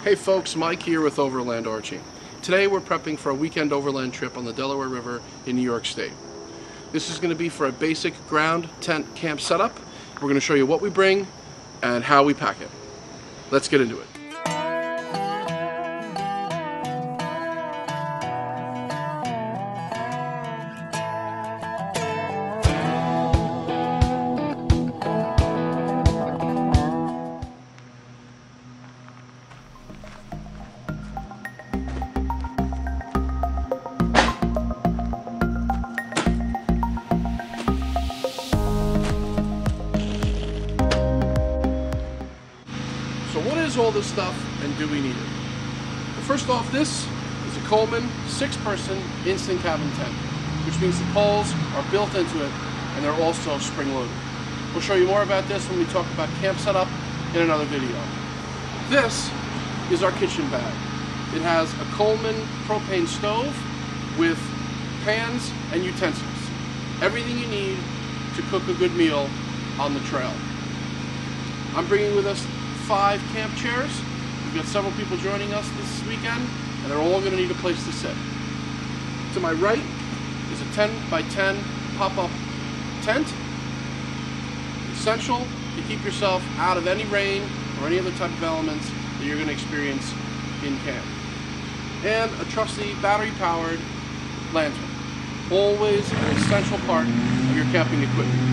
Hey folks, Mike here with Overland Archie. Today we're prepping for a weekend overland trip on the Delaware River in New York State. This is going to be for a basic ground tent camp setup. We're going to show you what we bring and how we pack it. Let's get into it. So what is all this stuff and do we need it? Well, first off, this is a Coleman 6-person instant cabin tent, which means the poles are built into it and they're also spring-loaded. We'll show you more about this when we talk about camp setup in another video. This is our kitchen bag. It has a Coleman propane stove with pans and utensils. Everything you need to cook a good meal on the trail. I'm bringing with us 5 camp chairs. We've got several people joining us this weekend, and they're all going to need a place to sit. To my right is a 10 by 10 pop-up tent. Essential to keep yourself out of any rain or any other type of elements that you're going to experience in camp. And a trusty battery-powered lantern. Always an essential part of your camping equipment.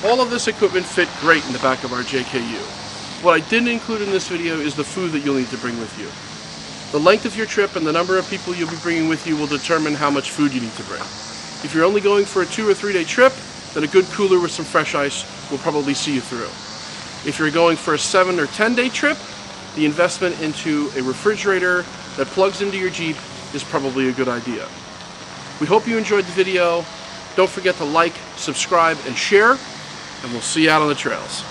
All of this equipment fit great in the back of our JKU. What I didn't include in this video is the food that you'll need to bring with you. The length of your trip and the number of people you'll be bringing with you will determine how much food you need to bring. If you're only going for a 2 or 3 day trip, then a good cooler with some fresh ice will probably see you through. If you're going for a 7 or 10 day trip, the investment into a refrigerator that plugs into your Jeep is probably a good idea. We hope you enjoyed the video. Don't forget to like, subscribe, and share. And we'll see you out on the trails.